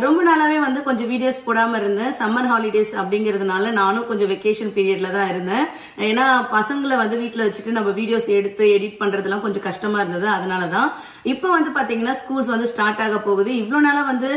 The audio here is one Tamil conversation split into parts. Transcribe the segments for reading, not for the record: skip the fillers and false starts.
ரொம்ப நாளாவே வந்து கொஞ்சம் வீடியோஸ் போடாம இருந்தேன். சம்மர் ஹாலிடேஸ் அப்படிங்கிறதுனால நானும் கொஞ்சம் வெக்கேஷன் பீரியட்ல தான் இருந்தேன். ஏன்னா பசங்களை வந்து வீட்டுல வச்சுட்டு நம்ம வீடியோஸ் எடுத்து எடிட் பண்றதுலாம் கொஞ்சம் கஷ்டமா இருந்தது. அதனாலதான் இப்ப வந்து பாத்தீங்கன்னா ஸ்கூல்ஸ் வந்து ஸ்டார்ட் ஆக போகுது. இவ்வளவு நாளா வந்து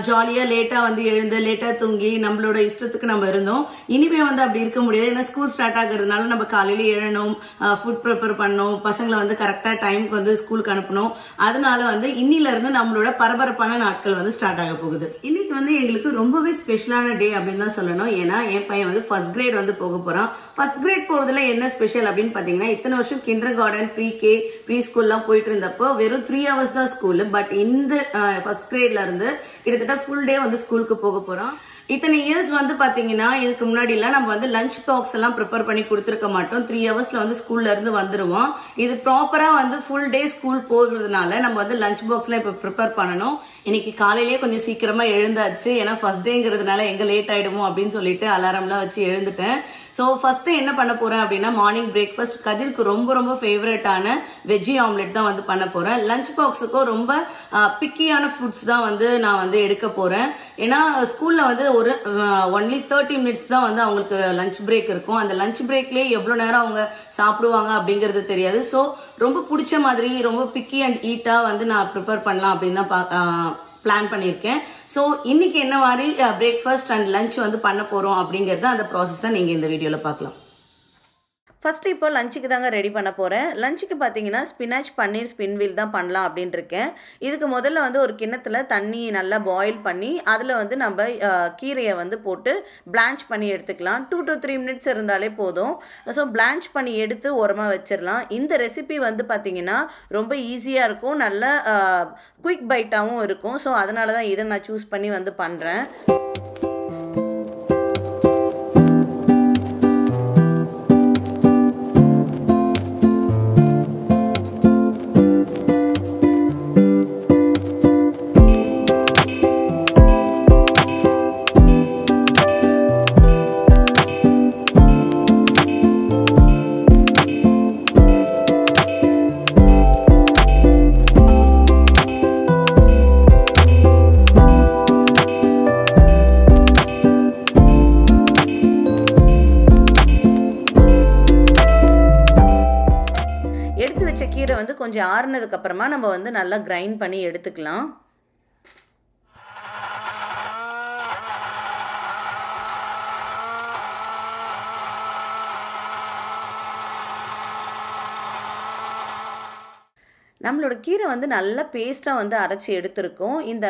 ஜாலியா லேட்டா வந்து எழுந்து லேட்டா தூங்கி நம்மளோட இஷ்டத்துக்கு நம்ம இருந்தோம். இனிமே வந்து அப்படி இருக்க முடியாது. ஏன்னா ஸ்கூல் ஸ்டார்ட் ஆகுறதுனால நம்ம காலையில எழணும், ஃபுட் ப்ரிப்பேர் பண்ணணும், பசங்களை வந்து கரெக்டா டைமுக்கு வந்து ஸ்கூலுக்கு அனுப்பணும். அதனால வந்து இன்னில இருந்து நம்மளோட பரபரப்பான நாட்கள் வந்து ஸ்டார்ட் ஆக போகுது. இன்னைக்கு வந்து எங்களுக்கு ரொம்பவே ஸ்பெஷலான டே அப்படின்னு தான் சொல்லணும். ஏன்னா என் பையன் வந்து ஃபர்ஸ்ட் கிரேட் வந்து போக போறான். ஃபர்ஸ்ட் கிரேட் போறதுல என்ன ஸ்பெஷல் அப்படின்னு பாத்தீங்கன்னா, இத்தனை வருஷம் கிண்டர் கார்டன், ப்ரீ ஸ்கூல் எல்லாம் போயிட்டு இருந்தப்போ வெறும் 3 hours தான் ஸ்கூல். பட் இந்த ஃபர்ஸ்ட் கிரேட்ல இருந்து கிட்டத்தட்ட ஃபுல் டே வந்து ஸ்கூலுக்கு போக போறான். இத்தனை இயர்ஸ் வந்து பாத்தீங்கன்னா இதுக்கு முன்னாடி எல்லாம் நம்ம வந்து லஞ்ச் பாக்ஸ் எல்லாம் ப்ரிப்பேர் பண்ணி கொடுத்துருக்க மாட்டோம். 3 hours வந்து ஸ்கூல்ல இருந்து வந்துருவோம். இது ப்ராப்பரா வந்து ஃபுல் டே ஸ்கூல் போகிறதுனால நம்ம வந்து லஞ்ச் பாக்ஸ் எல்லாம் இப்ப ப்ரிப்பேர் பண்ணணும். இன்னைக்கு காலையிலேயே கொஞ்சம் சீக்கிரமா எழுந்தாச்சு. ஏன்னா ஃபர்ஸ்ட் டேங்கிறதுனால எங்க லேட் ஆயிடுமோ அப்படின்னு சொல்லிட்டு அலாரம் எல்லாம் வச்சு எழுந்துட்டேன். சோ ஃபர்ஸ்ட் என்ன பண்ண போறேன் அப்படின்னா, மார்னிங் பிரேக்ஃபாஸ்ட் கதிருக்கு ரொம்ப ரொம்ப ஃபேவரட்டான வெஜ்ஜி ஆம்லெட் தான் வந்து பண்ண போறேன். லஞ்ச் பாக்ஸுக்கும் ரொம்ப பிக்கியான ஃபுட்ஸ் தான் வந்து நான் வந்து எடுக்க போறேன். ஏன்னா ஸ்கூல்ல வந்து ஒரு ஒன்லி 30 minutes தான் வந்து அவங்களுக்கு லஞ்ச் பிரேக் இருக்கும். அந்த லஞ்ச் பிரேக்லயே எவ்வளவு நேரம் அவங்க சாப்பிடுவாங்க அப்படிங்கறது தெரியாது. சோ ரொம்ப பிடிச்ச மாதிரி ரொம்ப பிக்கி அண்ட் ஈட்டா வந்து நான் ப்ரிப்பேர் பண்ணலாம் அப்படின்னு தான் பிளான் பண்ணியிருக்கேன். சோ இன்னைக்கு என்ன மாதிரி பிரேக்ஃபாஸ்ட் அண்ட் லஞ்ச் வந்து பண்ண போறோம் அப்படிங்கறத அந்த ப்ராசஸை நீங்க இந்த வீடியோல பார்க்கலாம். ஃபஸ்ட்டு இப்போ லஞ்சுக்கு தாங்க ரெடி பண்ண போகிறேன். லஞ்சுக்கு பார்த்தீங்கன்னா ஸ்பினாச் பன்னீர் ஸ்பின்வில் தான் பண்ணலாம் அப்படின்ட்டு இருக்கேன். இதுக்கு முதல்ல வந்து ஒரு கிண்ணத்தில் தண்ணி நல்லா பாயில் பண்ணி அதில் வந்து நம்ம கீரையை வந்து போட்டு பிளான்ச் பண்ணி எடுத்துக்கலாம். 2 to 3 minutes இருந்தாலே போதும். ஸோ பிளான்ச் பண்ணி எடுத்து ஓரமாக வச்சிடலாம். இந்த ரெசிபி வந்து பார்த்திங்கன்னா ரொம்ப ஈஸியாக இருக்கும், நல்ல குயிக் பைட்டாகவும் இருக்கும். ஸோ அதனால தான் இதை நான் சூஸ் பண்ணி வந்து பண்ணுறேன். கீரை வந்து கொஞ்சம் ஆறுனதுக்கு அப்புறமா நம்ம வந்து நல்லா கிரைண்ட் பண்ணி எடுத்துக்கலாம். நம்மளோட கீரை வந்து நல்லா பேஸ்ட்டாக வந்து அரைச்சி எடுத்துருக்கோம். இந்த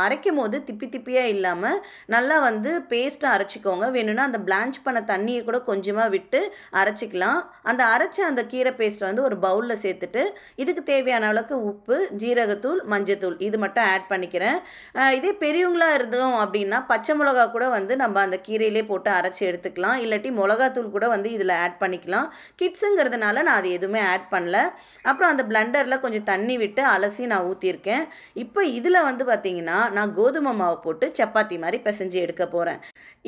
அரைக்கும் போது திப்பியாக இல்லாமல் நல்லா வந்து பேஸ்ட்டாக அரைச்சிக்கோங்க. வேணும்னா அந்த பிளான்ச் பண்ண தண்ணியை கூட கொஞ்சமாக விட்டு அரைச்சிக்கலாம். அந்த அரைச்ச அந்த கீரை பேஸ்ட்டை வந்து ஒரு பவுலில் சேர்த்துட்டு இதுக்கு தேவையான அளவுக்கு உப்பு, ஜீரகத்தூள், மஞ்சத்தூள் இது மட்டும் ஆட் பண்ணிக்கிறேன். இதே பெரியவங்களாக இருந்தோம் அப்படின்னா பச்சை மிளகா கூட வந்து நம்ம அந்த கீரையிலே போட்டு அரைச்சி எடுத்துக்கலாம். இல்லாட்டி மிளகாத்தூள் கூட வந்து இதில் ஆட் பண்ணிக்கலாம். கிட்ஸுங்கிறதுனால நான் அது எதுவுமே ஆட் பண்ணல. அப்புறம் அந்த பிளெண்டரில் கொஞ்சம் தண்ணி விட்டு அலசி நான் ஊற்றிருக்கேன். இப்போ இதில் வந்து பார்த்தீங்கன்னா நான் கோதுமை மாவு போட்டு சப்பாத்தி மாதிரி பிசைஞ்சு எடுக்க போகிறேன்.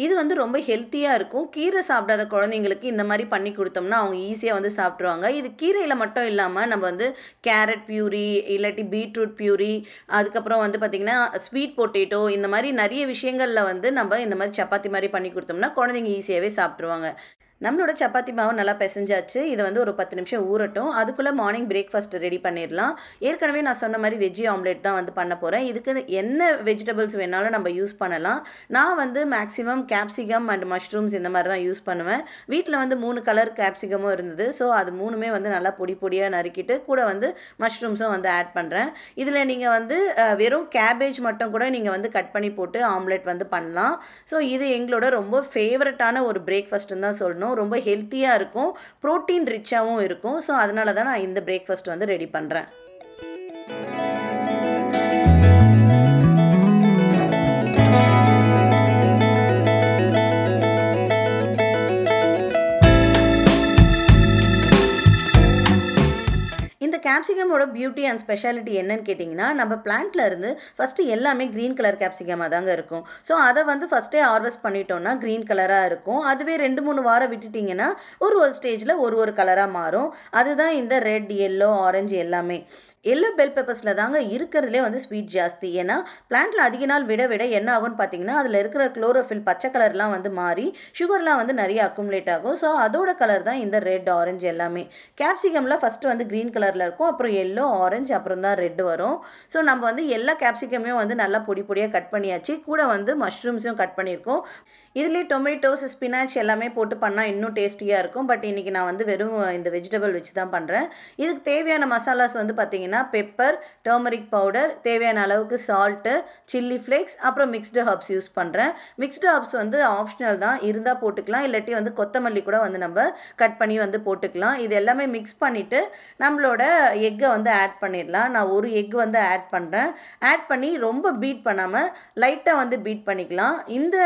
இது வந்து ரொம்ப ஹெல்த்தியாக இருக்கும். கீரை சாப்பிடாத குழந்தைங்களுக்கு இந்த மாதிரி பண்ணி கொடுத்தோம்னா அவங்க ஈஸியாக வந்து சாப்பிட்ருவாங்க. இது கீரையில் மட்டும் இல்லாமல் நம்ம வந்து கேரட் பியூரி, இல்லாட்டி பீட்ரூட் பியூரி, அதுக்கப்புறம் வந்து பார்த்திங்கன்னா ஸ்வீட் பொட்டேட்டோ, இந்த மாதிரி நிறைய விஷயங்களில் வந்து நம்ம இந்த மாதிரி சப்பாத்தி மாதிரி பண்ணி கொடுத்தோம்னா குழந்தைங்க ஈஸியாகவே சாப்பிட்ருவாங்க. நம்மளோட சப்பாத்தி மாவு நல்லா பிசைஞ்சாச்சு. இதை வந்து ஒரு 10 நிமிஷம் ஊறட்டும். அதுக்குள்ளே மார்னிங் பிரேக்ஃபாஸ்ட் ரெடி பண்ணிடலாம். ஏற்கனவே நான் சொன்ன மாதிரி வெஜ்ஜி ஆம்லேட் தான் வந்து பண்ண போகிறேன். இதுக்கு என்ன வெஜிடபிள்ஸ் வேணாலும் நம்ம யூஸ் பண்ணலாம். நான் வந்து மேக்ஸிமம் கேப்சிகம் அண்ட் மஷ்ரூம்ஸ் இந்த மாதிரி தான் யூஸ் பண்ணுவேன். வீட்டில் வந்து 3 கலர் கேப்சிகமும் இருந்தது. ஸோ அது 3மே வந்து நல்லா பொடியாக நறுக்கிட்டு கூட வந்து மஷ்ரூம்ஸும் வந்து ஆட் பண்ணுறேன். இதில் நீங்கள் வந்து வெறும் கேபேஜ் மட்டும் கூட நீங்கள் வந்து கட் பண்ணி போட்டு ஆம்லேட் வந்து பண்ணலாம். ஸோ இது எங்களோட ரொம்ப ஃபேவரட்டான ஒரு பிரேக்ஃபாஸ்ட்டுன்னு தான் சொல்லணும். ரொம்ப ஹெல்த்தியாக இருக்கும், ப்ரோட்டீன் ரிச்சாகவும் இருக்கும். ஸோ அதனால தான் நான் இந்த பிரேக்ஃபாஸ்ட் வந்து ரெடி பண்ணுறேன். இந்த கேப்சிகமோட பியூட்டி அண்ட் ஸ்பெஷாலிட்டி என்னன்னு கேட்டிங்கன்னா, நம்ம பிளான்ட்ல இருந்து ஃபஸ்ட்டு எல்லாமே க்ரீன் கலர் கேப்சிகமாக தாங்க இருக்கும். ஸோ அதை வந்து ஃபஸ்ட்டே ஹார்வெஸ்ட் பண்ணிட்டோம்னா க்ரீன் கலராக இருக்கும். அதுவே 2-3 வாரம் விட்டுட்டிங்கன்னா ஒரு ஸ்டேஜில் ஒரு கலராக மாறும். அதுதான் இந்த ரெட், எல்லோ, ஆரஞ்சு எல்லாமே. எல்லோ பெல் பெப்பர்ஸில் தாங்க இருக்கிறதுலே வந்து ஸ்வீட் ஜாஸ்தி. ஏன்னா பிளான்ட்டில் அதிக நாள் விட விட என்ன ஆகும்னு பார்த்தீங்கன்னா அதில் இருக்கிற குளோரோஃபில் பச்சை கலர்லாம் வந்து மாறி சுகர்லாம் வந்து நிறைய அக்குமுலேட் ஆகும். ஸோ அதோட கலர் தான் இந்த ரெட் ஆரஞ்சு எல்லாமே. கேப்சிகம்லாம் ஃபஸ்ட்டு வந்து க்ரீன் கலரில் இருக்கும், அப்புறம் எல்லோ ஆரஞ்சு, அப்புறம் தான் ரெட் வரும். ஸோ நம்ம வந்து எல்லா கேப்சிகமையும் வந்து நல்லா பொடி பொடியாக கட் பண்ணியாச்சு. கூட வந்து மஷ்ரூம்ஸும் கட் பண்ணியிருக்கோம். இதுலேயே டொமேட்டோஸ் ஸ்பினாச் எல்லாமே போட்டு பண்ணால் இன்னும் டேஸ்டியாக இருக்கும். பட் இன்றைக்கி நான் வந்து வெறும் இந்த வெஜிடபிள் வச்சு தான் பண்ணுறேன். இதுக்கு தேவையான மசாலாஸ் வந்து பார்த்திங்கன்னா பெப்பர், டர்மரிக் பவுடர், தேவையான அளவுக்கு சால்ட்டு, சில்லி ஃப்ளேக்ஸ், அப்புறம் மிக்ஸ்டு ஹர்ப்ஸ் யூஸ் பண்ணுறேன். மிக்ஸ்டு ஹர்ப்ஸ் வந்து ஆப்ஷனல் தான், இருந்தால் போட்டுக்கலாம், இல்லாட்டி வந்து கொத்தமல்லி கூட வந்து நம்ம கட் பண்ணி வந்து போட்டுக்கலாம். இது எல்லாமே மிக்ஸ் பண்ணிவிட்டு நம்மளோட எக்கை வந்து ஆட் பண்ணிடலாம். நான் ஒரு எக் வந்து ஆட் பண்ணுறேன். ஆட் பண்ணி ரொம்ப பீட் பண்ணாமல் லைட்டாக வந்து பீட் பண்ணிக்கலாம். இந்த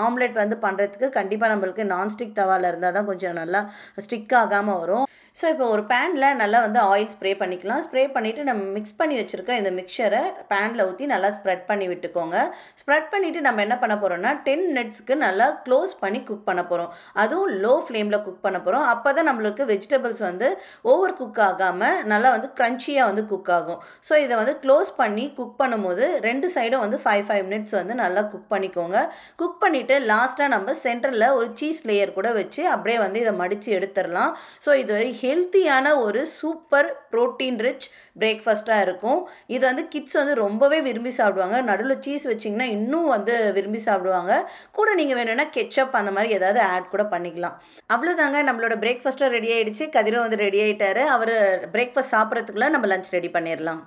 ஆம்லெட் வந்து பண்ணுறதுக்கு கண்டிப்பாக நம்மளுக்கு நான்ஸ்டிக் தவாவில் இருந்தால் தான் கொஞ்சம் நல்லா ஸ்டிக் ஆகாமல் வரும். ஸோ இப்போ ஒரு பேனில் நல்லா வந்து ஆயில் ஸ்ப்ரே பண்ணிக்கலாம். ஸ்ப்ரே பண்ணிவிட்டு நம்ம மிக்ஸ் பண்ணி வச்சுருக்க இந்த மிக்சரை பேனில் ஊற்றி நல்லா ஸ்ப்ரெட் பண்ணி விட்டுக்கோங்க. ஸ்ப்ரெட் பண்ணிவிட்டு நம்ம என்ன பண்ண போகிறோம்னா 10 மினிட்ஸ்க்கு நல்லா க்ளோஸ் பண்ணி குக் பண்ண போகிறோம். அதுவும் லோ ஃப்ளேமில் குக் பண்ண போகிறோம். அப்போ தான் நம்மளுக்கு வெஜிடபிள்ஸ் வந்து ஓவர் குக் ஆகாமல் நல்லா வந்து க்ரன்ச்சியாக வந்து குக் ஆகும். ஸோ இதை வந்து க்ளோஸ் பண்ணி குக் பண்ணும்போது 2 சைடும் வந்து 5 மினிட்ஸ் வந்து நல்லா குக் பண்ணிக்கோங்க. குக் பண்ணிவிட்டு லாஸ்ட்டாக நம்ம சென்டரில் ஒரு சீஸ் லேயர் கூட வச்சு அப்படியே வந்து இதை மடித்து எடுத்துடலாம். ஸோ இது ஒரு ஹெல்த்தியான ஒரு சூப்பர் ப்ரோட்டீன் ரிச் பிரேக்ஃபாஸ்ட்டாக இருக்கும். இது வந்து கிட்ஸ் வந்து ரொம்பவே விரும்பி சாப்பிடுவாங்க. நடுவில் சீஸ் வச்சிங்கன்னா இன்னும் வந்து விரும்பி சாப்பிடுவாங்க. கூட நீங்கள் வேணும்னா கெச்சப் அந்த மாதிரி ஏதாவது ஆட் கூட பண்ணிக்கலாம். அவ்வளோதாங்க, நம்மளோட பிரேக்ஃபாஸ்ட்டும் ரெடி ஆகிடுச்சு. கதிரும் வந்து ரெடி ஆகிட்டாரு. அவர் பிரேக்ஃபாஸ்ட் சாப்பிட்றதுக்குள்ளே நம்ம லஞ்ச் ரெடி பண்ணிடலாம்.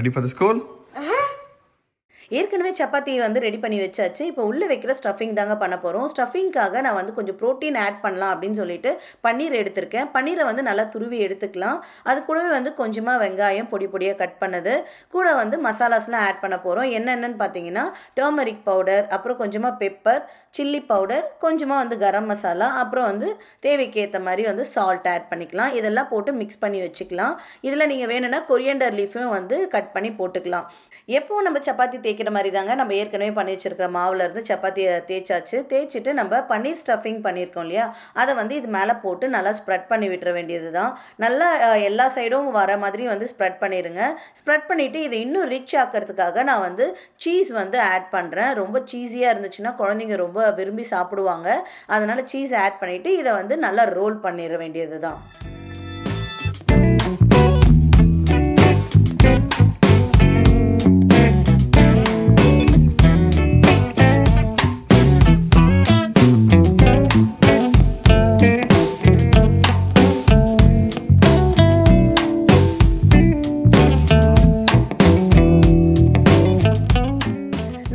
Ready for the school. ஏற்கனவே சப்பாத்தி வந்து ரெடி பண்ணி வச்சாச்சு. இப்போ உள்ளே வைக்கிற ஸ்டஃபிங் தாங்க பண்ண போகிறோம். ஸ்டஃபிங்காக நான் வந்து கொஞ்சம் ப்ரோட்டீன் ஆட் பண்ணலாம் அப்படின்னு சொல்லிட்டு பன்னீர் எடுத்திருக்கேன். பன்னீரை வந்து நல்லா துருவி எடுத்துக்கலாம். அது கூடவே வந்து கொஞ்சமாக வெங்காயம் பொடி பொடியாக கட் பண்ணது, கூட வந்து மசாலாஸ்லாம் ஆட் பண்ண போகிறோம். என்னென்னு பார்த்தீங்கன்னா டர்மரிக் பவுடர், அப்புறம் கொஞ்சமாக பெப்பர், சில்லி பவுடர், கொஞ்சமாக வந்து கரம் மசாலா, அப்புறம் வந்து தேவைக்கு ஏற்ற மாதிரி வந்து சால்ட் ஆட் பண்ணிக்கலாம். இதெல்லாம் போட்டு மிக்ஸ் பண்ணி வச்சுக்கலாம். இதில் நீங்கள் வேணும்னா கொரியண்டர் லீஃபும் வந்து கட் பண்ணி போட்டுக்கலாம். எப்போவும் நம்ம சப்பாத்தி தேய்க்கிற மாதிரி தாங்க நம்ம ஏற்கனவே பண்ணி வச்சுருக்கிற மாவுலேருந்து சப்பாத்தியை தேய்ச்சாச்சு. தேய்ச்சிட்டு நம்ம பன்னீர் ஸ்டஃபிங் பண்ணியிருக்கோம் இல்லையா, அதை வந்து இது மேலே போட்டு நல்லா ஸ்ப்ரெட் பண்ணி விட்டுற வேண்டியது தான். நல்லா எல்லா சைடும் வர மாதிரி வந்து ஸ்ப்ரெட் பண்ணிடுங்க. ஸ்ப்ரெட் பண்ணிவிட்டு இதை இன்னும் ரிச் ஆக்கிறதுக்காக நான் வந்து சீஸ் வந்து ஆட் பண்ணுறேன். ரொம்ப சீஸியாக இருந்துச்சுன்னா குழந்தைங்க ரொம்ப விரும்பி சாப்பிடுவாங்க. அதனால் சீஸ் ஆட் பண்ணிவிட்டு இதை வந்து நல்லா ரோல் பண்ணிட வேண்டியது தான்.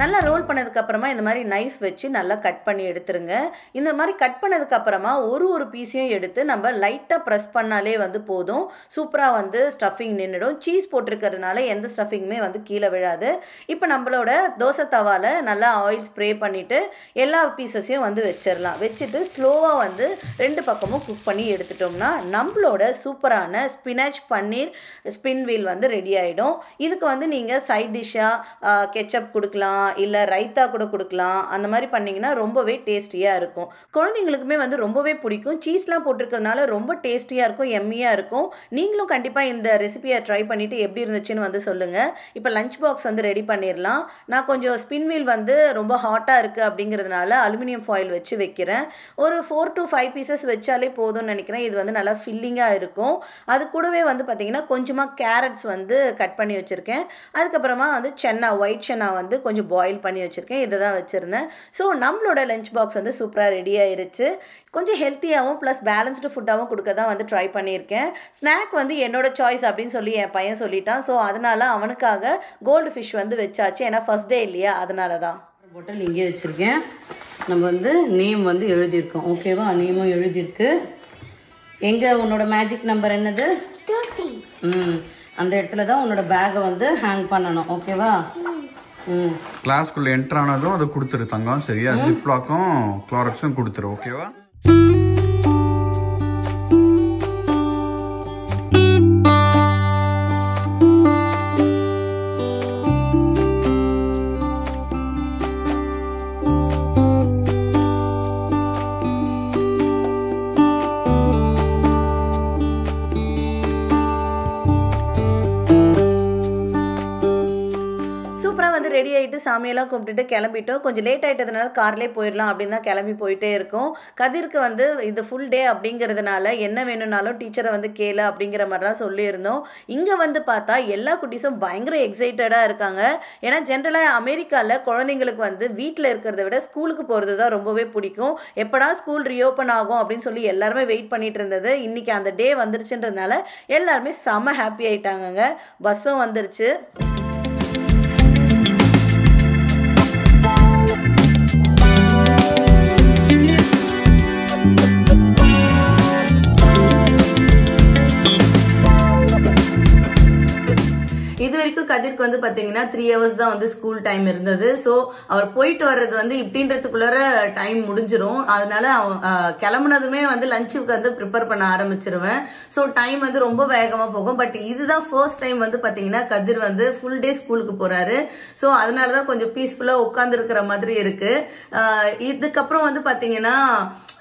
நல்லா ரோல் பண்ணதுக்கப்புறமா இந்த மாதிரி நைஃப் வச்சு நல்லா கட் பண்ணி எடுத்துருங்க. இந்த மாதிரி கட் பண்ணதுக்கப்புறமா ஒரு பீஸையும் எடுத்து நம்ம லைட்டாக ப்ரெஸ் பண்ணாலே வந்து போதும். சூப்பராக வந்து ஸ்டஃபிங் நின்றுடும். சீஸ் போட்டிருக்கிறதுனால எந்த ஸ்டஃபிங்குமே வந்து கீழே விழாது. இப்போ நம்மளோட தோசை தவாவில் நல்லா ஆயில் ஸ்ப்ரே பண்ணிவிட்டு எல்லா பீசஸையும் வந்து வச்சிடலாம். வச்சுட்டு ஸ்லோவாக வந்து 2 பக்கமும் குக் பண்ணி எடுத்துட்டோம்னா நம்மளோட சூப்பரான ஸ்பினாச் பன்னீர் ஸ்பின் வீல் வந்து ரெடி ஆகிடும். இதுக்கு வந்து நீங்கள் சைட் டிஷ்ஷாக கெச்சப் கொடுக்கலாம், இல்லை ரைத்தா கூட கொடுக்கலாம். அந்த மாதிரி பண்ணிங்கன்னா ரொம்பவே டேஸ்டியாக இருக்கும். குழந்தைங்களுக்குமே வந்து ரொம்பவே பிடிக்கும். சீஸ்லாம் போட்டிருக்கிறதுனால ரொம்ப டேஸ்டியாக இருக்கும், எம்மியாக இருக்கும். நீங்களும் கண்டிப்பாக இந்த ரெசிபியை ட்ரை பண்ணிவிட்டு எப்படி இருந்துச்சுன்னு வந்து சொல்லுங்கள். இப்போ லஞ்ச் பாக்ஸ் வந்து ரெடி பண்ணிடலாம். நான் கொஞ்சம் ஸ்பின் வீல் வந்து ரொம்ப ஹாட்டாக இருக்குது அப்படிங்கிறதுனால அலுமினியம் ஃபாயில் வச்சு வைக்கிறேன். ஒரு 4 to 5 பீசஸ் வச்சாலே போதும்னு நினைக்கிறேன். இது வந்து நல்லா ஃபில்லிங்காக இருக்கும். அது கூடவே வந்து பார்த்திங்கன்னா கொஞ்சமாக கேரட்ஸ் வந்து கட் பண்ணி வச்சுருக்கேன். அதுக்கப்புறமா வந்து ஒயிட் சென்னா வந்து கொஞ்சம் பாயில் பண்ணி வச்சுருக்கேன். இதை தான் வச்சுருந்தேன். ஸோ நம்மளோட லஞ்ச் பாக்ஸ் வந்து சூப்பராக ரெடி ஆயிருச்சு. கொஞ்சம் ஹெல்த்தியாகவும் ப்ளஸ் பேலன்ஸ்டு ஃபுட்டாகவும் கொடுக்க தான் வந்து ட்ரை பண்ணியிருக்கேன். ஸ்நாக் வந்து என்னோட சாய்ஸ் அப்படின்னு சொல்லி என் பையன் சொல்லிட்டான். ஸோ அதனால் அவனுக்காக கோல்டு ஃபிஷ் வந்து வச்சாச்சு. ஏன்னா ஃபர்ஸ்ட் டே இல்லையா, அதனால தான். பாட்டில் இங்கே வச்சுருக்கேன். நம்ம வந்து நேம் வந்து எழுதியிருக்கோம். ஓகேவா, நேமும் எழுதியிருக்கு. எங்கே உன்னோட மேஜிக் நம்பர் என்னது? அந்த இடத்துல தான் உன்னோட பேக்கை வந்து ஹேங் பண்ணணும். ஓகேவா? கிளாஸ்க்குள்ள என்டர் ஆனதும் அதை கொடுத்துரு தங்கம். சரியா? ஜிப்லாக்கும் குளோரக்ஸும் கொடுத்துரு. ஓகேவா? சாமியெல்லாம் கும்பிட்டுட்டு கிளம்பிட்டோம். கொஞ்சம் லேட் ஆகிட்டதுனால கார்லேயே போயிடலாம் அப்படின்னு தான் கிளம்பி போயிட்டே இருக்கோம். கதிருக்கு வந்து இது ஃபுல் டே அப்படிங்கிறதுனால என்ன வேணும்னாலும் டீச்சரை வந்து கேளு அப்படிங்கிற மாதிரிலாம் சொல்லியிருந்தோம். இங்கே வந்து பார்த்தா எல்லா குட்டீஸும் பயங்கர எக்ஸைட்டடாக இருக்காங்க. ஏன்னா ஜென்ரலாக அமெரிக்காவில் குழந்தைங்களுக்கு வந்து வீட்டில் இருக்கிறத விட ஸ்கூலுக்கு போகிறது தான் ரொம்பவே பிடிக்கும். எப்படா ஸ்கூல் ரீஓப்பன் ஆகும் அப்படின்னு சொல்லி எல்லாருமே வெயிட் பண்ணிட்டு இருந்தது. இன்றைக்கி அந்த டே வந்துருச்சுன்றதுனால எல்லாருமே செம்ம ஹாப்பி ஆயிட்டாங்கங்க. பஸ்ஸும் வந்துருச்சு. இது வரைக்கும் கதிர்க்கு வந்து பாத்தீங்கன்னா 3 hours தான் வந்து ஸ்கூல் டைம் இருந்தது. ஸோ அவர் போயிட்டு வர்றது வந்து இப்படின்றதுக்குள்ளார டைம் முடிஞ்சிரும். அதனால அவன் கிளம்புனதுமே வந்து லஞ்சுக்கு வந்து ப்ரிப்பேர் பண்ண ஆரம்பிச்சிருவேன். ஸோ டைம் வந்து ரொம்ப வேகமா போகும். பட் இதுதான் ஃபர்ஸ்ட் டைம் வந்து பாத்தீங்கன்னா கதிர் வந்து ஃபுல் டே ஸ்கூலுக்கு போறாரு. ஸோ அதனாலதான் கொஞ்சம் பீஸ்ஃபுல்லா உட்கார்ந்து இருக்கிற மாதிரி இருக்கு. இதுக்கப்புறம் வந்து பாத்தீங்கன்னா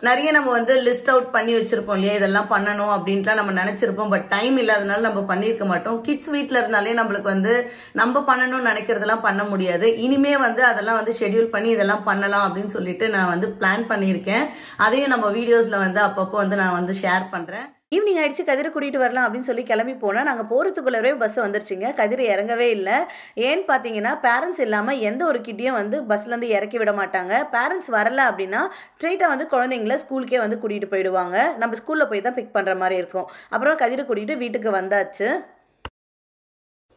நிறைய நம்ம வந்து லிஸ்ட் அவுட் பண்ணி வச்சிருப்போம் இல்லையா, இதெல்லாம் பண்ணணும் அப்படின்ட்டுலாம் நம்ம நினைச்சிருப்போம். பட் டைம் இல்லாதனால நம்ம பண்ணிருக்க மாட்டோம். கிட்ஸ் வீட்ல இருந்தாலே நம்மளுக்கு வந்து நம்ம பண்ணணும்னு நினைக்கிறதெல்லாம் பண்ண முடியாது. இனிமே வந்து அதெல்லாம் வந்து ஷெட்யூல் பண்ணி இதெல்லாம் பண்ணலாம் அப்படின்னு சொல்லிட்டு நான் வந்து பிளான் பண்ணியிருக்கேன். அதையும் நம்ம வீடியோஸ்ல வந்து அப்பப்போ வந்து நான் வந்து ஷேர் பண்றேன். ஈவினிங் ஆயிடுச்சு, கதிரை கூட்டிகிட்டு வரலாம் அப்படின்னு சொல்லி கிளம்பி போனால் நாங்கள் போகிறதுக்குள்ளவே பஸ் வந்துருச்சுங்க. கதிரை இறங்கவே இல்லை. ஏன்னு பார்த்தீங்கன்னா பேரண்ட்ஸ் இல்லாமல் எந்த ஒரு கிட்டையும் வந்து பஸ்லேருந்து இறக்கி விட மாட்டாங்க. பேரண்ட்ஸ் வரல அப்படின்னா ஸ்ட்ரெயிட்டாக வந்து குழந்தைங்கள ஸ்கூலுக்கே வந்து கூட்டிகிட்டு போயிடுவாங்க. நம்ம ஸ்கூலில் போய் தான் பிக் பண்ணுற மாதிரி இருக்கும். அப்புறம் கதிரை கூட்டிகிட்டு வீட்டுக்கு வந்தாச்சு.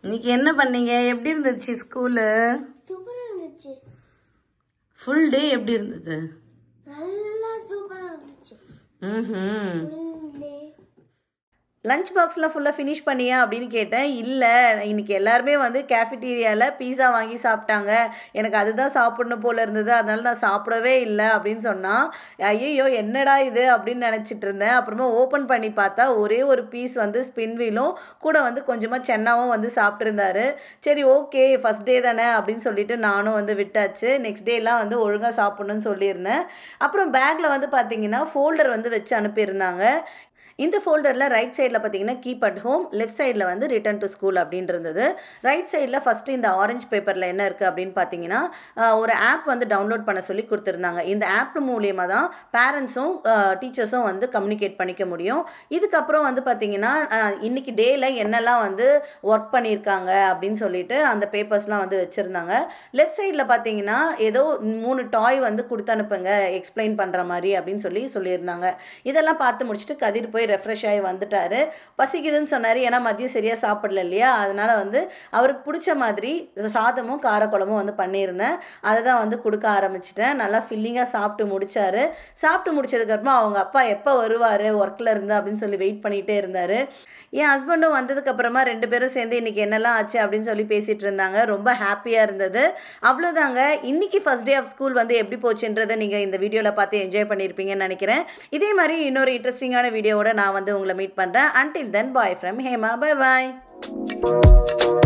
இன்னைக்கு என்ன பண்ணீங்க? எப்படி இருந்துச்சு ஸ்கூலு? சூப்பரா இருந்துச்சு. ஃபுல் டே எப்படி இருந்தது? நல்லா சூப்பரா இருந்துச்சு. லஞ்ச் பாக்ஸ்லாம் ஃபுல்லாக ஃபினிஷ் பண்ணியா அப்படின்னு கேட்டேன். இல்லை, இன்றைக்கி எல்லாருமே வந்து கேஃபிட்டீரியாவில் பீஸா வாங்கி சாப்பிட்டாங்க. எனக்கு அதுதான் சாப்பிடணும் போல் இருந்தது, அதனால நான் சாப்பிடவே இல்லை அப்படின்னு சொன்னால், ஐயோ என்னடா இது அப்படின்னு நினச்சிட்டு இருந்தேன். அப்புறமா ஓப்பன் பண்ணி பார்த்தா ஒரே ஒரு பீஸ் வந்து ஸ்பின் வீலும் கூட வந்து கொஞ்சமாக சென்னாவும் வந்து சாப்பிட்ருந்தாரு. சரி ஓகே ஃபஸ்ட் டே தானே அப்படின்னு சொல்லிட்டு நானும் வந்து விட்டாச்சு. நெக்ஸ்ட் டேலாம் வந்து ஒழுங்காக சாப்பிட்ணுன்னு சொல்லியிருந்தேன். அப்புறம் பேக்கில் வந்து பார்த்திங்கன்னா ஃபோல்டர் வந்து வச்சு அனுப்பியிருந்தாங்க. இந்த ஃபோல்டரில் ரைட் சைடில் பார்த்தீங்கன்னா கீப் அட் ஹோம், லெஃப்ட் சைடில் வந்து ரிட்டர்ன் டு ஸ்கூல் அப்படின்றது. ரைட் சைடில் ஃபஸ்ட்டு இந்த ஆரஞ்சு பேப்பரில் என்ன இருக்குது அப்படின்னு பார்த்தீங்கன்னா ஒரு ஆப் வந்து டவுன்லோட் பண்ண சொல்லி கொடுத்துருந்தாங்க. இந்த ஆப் மூலியமாக தான் பேரண்ட்ஸும் டீச்சர்ஸும் வந்து கம்யூனிகேட் பண்ணிக்க முடியும். இதுக்கப்புறம் வந்து பார்த்திங்கன்னா இன்றைக்கி டேயில் என்னெல்லாம் வந்து ஒர்க் பண்ணியிருக்காங்க அப்படின்னு சொல்லிட்டு அந்த பேப்பர்ஸ்லாம் வந்து வச்சுருந்தாங்க. லெஃப்ட் சைடில் பார்த்தீங்கன்னா ஏதோ 3 டாய் வந்து கொடுத்து அனுப்புங்க எக்ஸ்பிளைன் பண்ணுற மாதிரி அப்படின்னு சொல்லியிருந்தாங்க. இதெல்லாம் பார்த்து முடிச்சுட்டு கதிர் போய் ரெஃப்ரெஷ் ஆகி வந்துட்டாரு. பசிக்குதுன்னு சொன்னார். ஏன்னா மதியம் சரியாக சாப்பிடல இல்லையா, அதனால் வந்து அவருக்கு பிடிச்ச மாதிரி சாதமும் காரக்குழம்பும் வந்து பண்ணியிருந்தேன். அதை தான் வந்து கொடுக்க ஆரம்பிச்சிட்டேன். நல்லா ஃபில்லிங்காக சாப்பிட்டு முடித்தார். சாப்பிட்டு முடிச்சதுக்கப்புறமா அவங்க அப்பா எப்போ வருவார் ஒர்க்கில் இருந்து அப்படின்னு சொல்லி வெயிட் பண்ணிகிட்டே இருந்தார். என் ஹஸ்பண்டும் வந்ததுக்கப்புறமா 2 பேரும் சேர்ந்து இன்றைக்கி என்னெல்லாம் ஆச்சு அப்படின்னு சொல்லி பேசிகிட்டு இருந்தாங்க. ரொம்ப ஹாப்பியாக இருந்தது. அவ்வளோதாங்க. இன்றைக்கி ஃபஸ்ட் டே ஆஃப் ஸ்கூல் வந்து எப்படி போச்சுன்றதை நீங்கள் இந்த வீடியோவில் பார்த்து என்ஜாய் பண்ணியிருப்பீங்கன்னு நினைக்கிறேன். இதே மாதிரி இன்னொரு இன்ட்ரெஸ்டிங்கான வீடியோவோட நான் வந்து உங்களை மீட் பண்ணுறேன். Until then, bye from Hema. Bye bye.